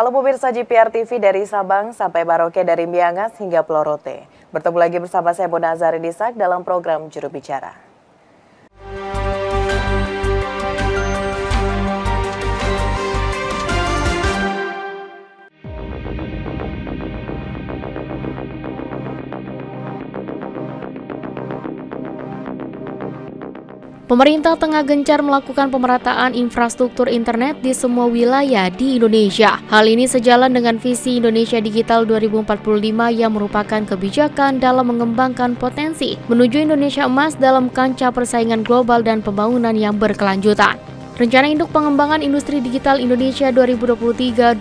Halo pemirsa GPR TV dari Sabang sampai Merauke, dari Miangas hingga Pulau Rote. Bertemu lagi bersama saya Mona Azari Disak dalam program Juru Bicara. Pemerintah tengah gencar melakukan pemerataan infrastruktur internet di semua wilayah di Indonesia. Hal ini sejalan dengan visi Indonesia Digital 2045 yang merupakan kebijakan dalam mengembangkan potensi menuju Indonesia emas dalam kancah persaingan global dan pembangunan yang berkelanjutan. Rencana Induk Pengembangan Industri Digital Indonesia 2023-2045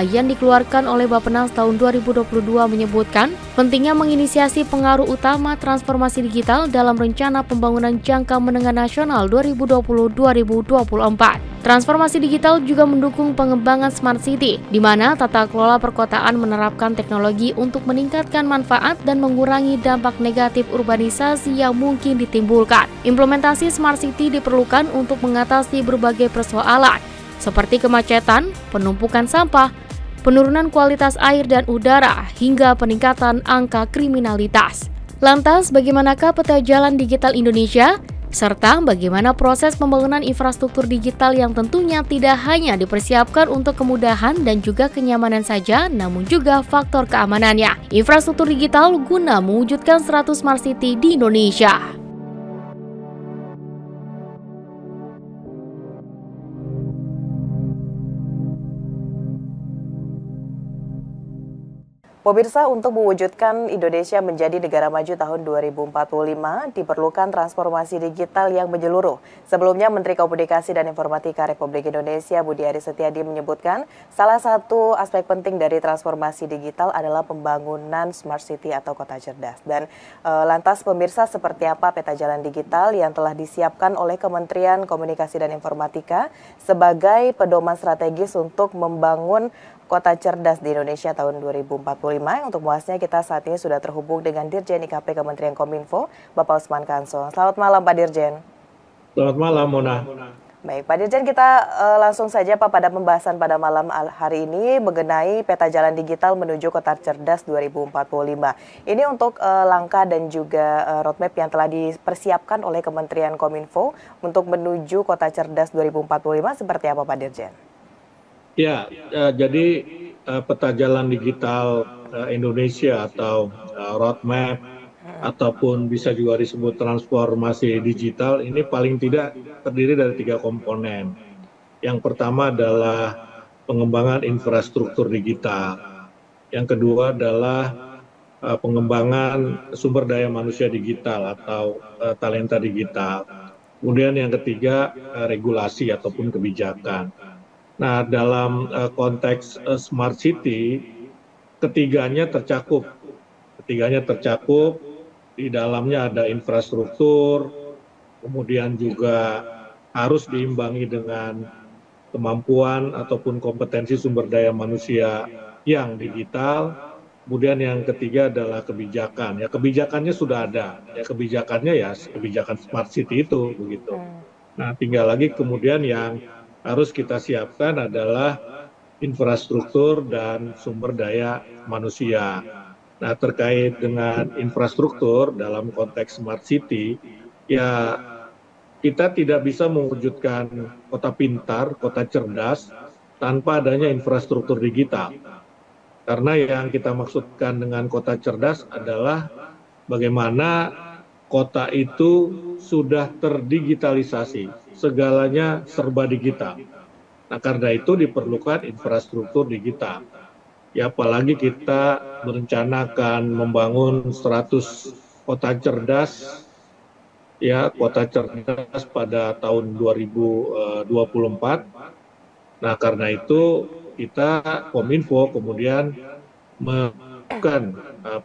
yang dikeluarkan oleh Bappenas tahun 2022 menyebutkan pentingnya menginisiasi pengaruh utama transformasi digital dalam Rencana Pembangunan Jangka Menengah Nasional 2020-2024. Transformasi digital juga mendukung pengembangan Smart City, di mana tata kelola perkotaan menerapkan teknologi untuk meningkatkan manfaat dan mengurangi dampak negatif urbanisasi yang mungkin ditimbulkan. Implementasi Smart City diperlukan untuk mengatasi berbagai persoalan, seperti kemacetan, penumpukan sampah, penurunan kualitas air dan udara, hingga peningkatan angka kriminalitas. Lantas, bagaimanakah peta jalan digital Indonesia? Serta bagaimana proses pembangunan infrastruktur digital yang tentunya tidak hanya dipersiapkan untuk kemudahan dan juga kenyamanan saja, namun juga faktor keamanannya. Infrastruktur digital guna mewujudkan 100 Smart City di Indonesia. Pemirsa, untuk mewujudkan Indonesia menjadi negara maju tahun 2045 diperlukan transformasi digital yang menyeluruh. Sebelumnya, Menteri Komunikasi dan Informatika Republik Indonesia Budi Aris Setiadi menyebutkan salah satu aspek penting dari transformasi digital adalah pembangunan Smart City atau kota cerdas. Dan lantas pemirsa, seperti apa peta jalan digital yang telah disiapkan oleh Kementerian Komunikasi dan Informatika sebagai pedoman strategis untuk membangun Kota Cerdas di Indonesia tahun 2045. Untuk mengulasnya kita saat ini sudah terhubung dengan Dirjen IKP Kementerian Kominfo, Bapak Usman Kansong. Selamat malam Pak Dirjen. Selamat malam Mona. Baik Pak Dirjen, kita langsung saja Pak pada pembahasan pada malam hari ini mengenai peta jalan digital menuju Kota Cerdas 2045. Ini untuk langkah dan juga roadmap yang telah dipersiapkan oleh Kementerian Kominfo untuk menuju Kota Cerdas 2045 seperti apa Pak Dirjen? Ya, jadi peta jalan digital Indonesia atau roadmap ataupun bisa juga disebut transformasi digital ini paling tidak terdiri dari 3 komponen. Yang pertama adalah pengembangan infrastruktur digital. Yang kedua adalah pengembangan sumber daya manusia digital atau talenta digital. Kemudian yang ketiga regulasi ataupun kebijakan. Nah, dalam konteks Smart City, ketiganya tercakup. Di dalamnya ada infrastruktur, kemudian juga harus diimbangi dengan kemampuan ataupun kompetensi sumber daya manusia yang digital. Kemudian yang ketiga adalah kebijakan. Ya, kebijakannya sudah ada. Ya, kebijakannya ya kebijakan Smart City itu begitu. Nah, tinggal lagi kemudian yang harus kita siapkan adalah infrastruktur dan sumber daya manusia. Nah, terkait dengan infrastruktur dalam konteks Smart City, ya kita tidak bisa mewujudkan kota pintar, kota cerdas tanpa adanya infrastruktur digital. Karena yang kita maksudkan dengan kota cerdas adalah bagaimana kota itu sudah terdigitalisasi, segalanya serba digital. Nah, karena itu diperlukan infrastruktur digital. Ya, apalagi kita merencanakan membangun 100 kota cerdas, ya kota cerdas pada tahun 2024. Nah, karena itu kita Kominfo kemudian melakukan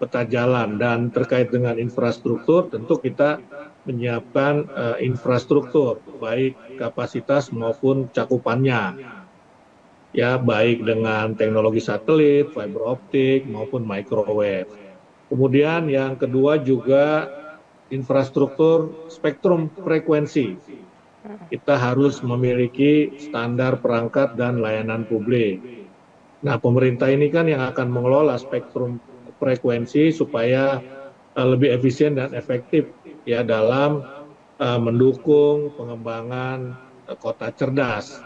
peta jalan, dan terkait dengan infrastruktur tentu kita menyiapkan infrastruktur baik kapasitas maupun cakupannya, ya baik dengan teknologi satelit, fiber optik maupun microwave. Kemudian yang kedua juga infrastruktur spektrum frekuensi. Kita harus memiliki standar perangkat dan layanan publik. Nah, pemerintah ini kan yang akan mengelola spektrum frekuensi supaya lebih efisien dan efektif ya dalam mendukung pengembangan kota cerdas.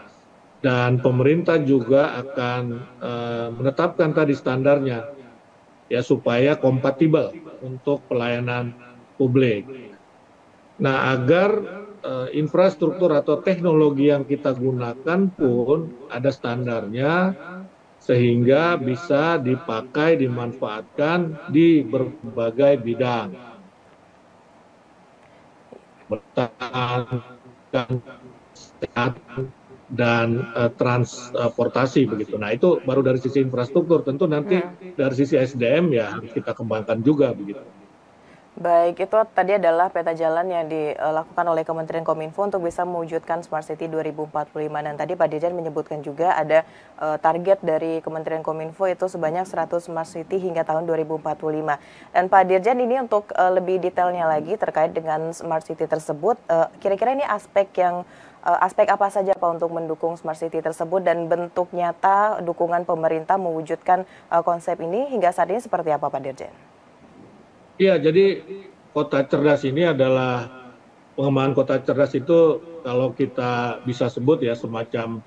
Dan pemerintah juga akan menetapkan tadi standarnya ya supaya kompatibel untuk pelayanan publik. Nah, agar infrastruktur atau teknologi yang kita gunakan pun ada standarnya sehingga bisa dipakai, dimanfaatkan di berbagai bidang. Kesehatan dan transportasi begitu. Nah, itu baru dari sisi infrastruktur. Tentu nanti dari sisi SDM ya harus kita kembangkan juga begitu. Baik, itu tadi adalah peta jalan yang dilakukan oleh Kementerian Kominfo untuk bisa mewujudkan Smart City 2045. Dan tadi Pak Dirjen menyebutkan juga ada target dari Kementerian Kominfo itu sebanyak 100 Smart City hingga tahun 2045. Dan Pak Dirjen, ini untuk lebih detailnya lagi terkait dengan Smart City tersebut, kira-kira ini aspek apa saja Pak untuk mendukung Smart City tersebut dan bentuk nyata dukungan pemerintah mewujudkan konsep ini hingga saat ini seperti apa Pak Dirjen? Iya, jadi kota cerdas ini adalah pengembangan kota cerdas itu kalau kita bisa sebut ya semacam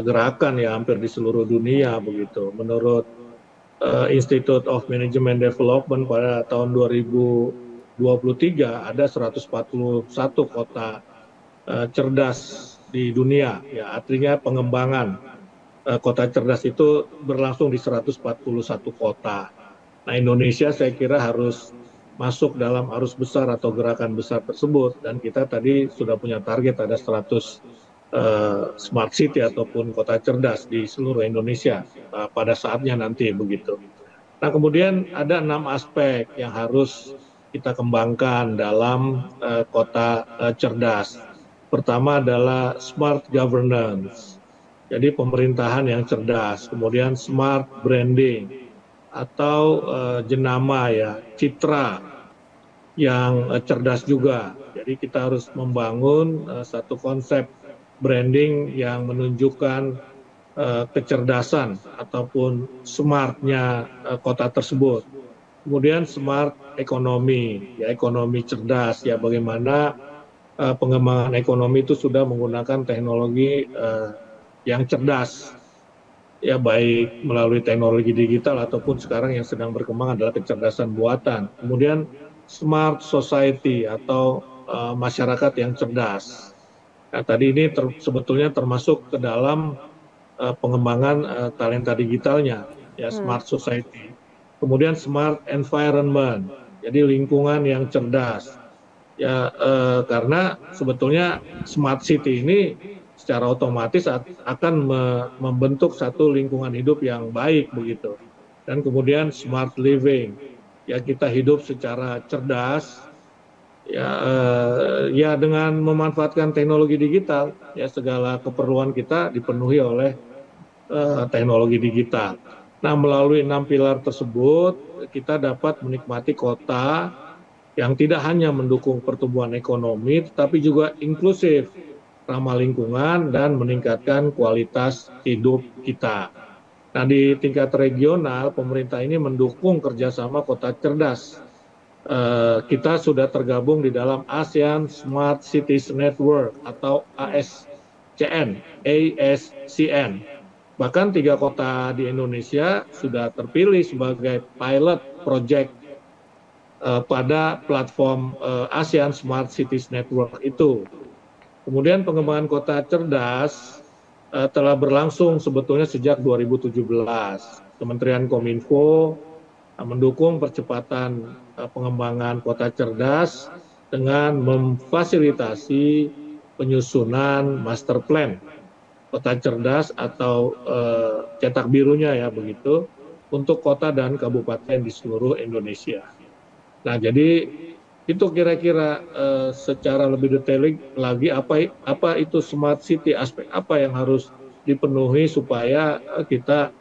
gerakan ya hampir di seluruh dunia begitu. Menurut Institute of Management Development pada tahun 2023 ada 141 kota cerdas di dunia ya, artinya pengembangan kota cerdas itu berlangsung di 141 kota. Nah, Indonesia saya kira harus masuk dalam arus besar atau gerakan besar tersebut, dan kita tadi sudah punya target ada 100 smart city ataupun kota cerdas di seluruh Indonesia pada saatnya nanti begitu. Nah, kemudian ada 6 aspek yang harus kita kembangkan dalam kota cerdas. Pertama adalah smart governance, jadi pemerintahan yang cerdas, kemudian smart branding atau jenama ya, citra yang cerdas juga. Jadi kita harus membangun satu konsep branding yang menunjukkan kecerdasan ataupun smartnya kota tersebut. Kemudian smart ekonomi, ya ekonomi cerdas, ya bagaimana pengembangan ekonomi itu sudah menggunakan teknologi yang cerdas. Ya baik melalui teknologi digital ataupun sekarang yang sedang berkembang adalah kecerdasan buatan. Kemudian smart society atau masyarakat yang cerdas. Nah, tadi ini sebetulnya termasuk ke dalam pengembangan talenta digitalnya, ya smart society. Kemudian smart environment, jadi lingkungan yang cerdas. Ya karena sebetulnya smart city ini secara otomatis akan membentuk satu lingkungan hidup yang baik begitu. Dan kemudian smart living, ya kita hidup secara cerdas, ya dengan memanfaatkan teknologi digital, ya segala keperluan kita dipenuhi oleh teknologi digital. Nah, melalui 6 pilar tersebut kita dapat menikmati kota yang tidak hanya mendukung pertumbuhan ekonomi, tetapi juga inklusif, ramah lingkungan, dan meningkatkan kualitas hidup kita. Nah, di tingkat regional, pemerintah ini mendukung kerjasama kota cerdas. Kita sudah tergabung di dalam ASEAN Smart Cities Network atau ASCN. Bahkan 3 kota di Indonesia sudah terpilih sebagai pilot project pada platform ASEAN Smart Cities Network itu. Kemudian pengembangan kota cerdas telah berlangsung sebetulnya sejak 2017. Kementerian Kominfo mendukung percepatan pengembangan kota cerdas dengan memfasilitasi penyusunan master plan kota cerdas atau cetak birunya ya begitu untuk kota dan kabupaten di seluruh Indonesia. Nah, jadi itu kira-kira secara lebih detail lagi apa itu smart city, aspek apa yang harus dipenuhi supaya kita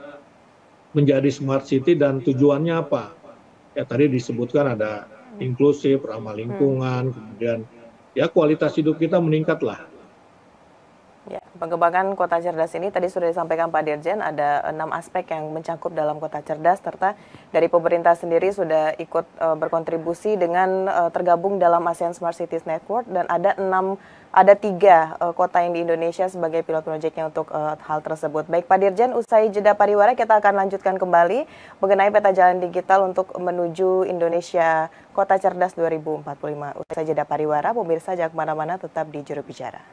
menjadi smart city dan tujuannya apa. Ya tadi disebutkan ada inklusif, ramah lingkungan, kemudian ya kualitas hidup kita meningkat lah. Ya, Pengembangan kota cerdas ini tadi sudah disampaikan Pak Dirjen, ada 6 aspek yang mencakup dalam kota cerdas, serta dari pemerintah sendiri sudah ikut berkontribusi dengan tergabung dalam ASEAN Smart Cities Network, dan ada 3 kota yang di Indonesia sebagai pilot projectnya untuk hal tersebut. Baik Pak Dirjen, usai jeda pariwara kita akan lanjutkan kembali mengenai peta jalan digital untuk menuju Indonesia Kota Cerdas 2045. Usai jeda pariwara, pemirsa jangan kemana-mana, tetap di Juru Bicara.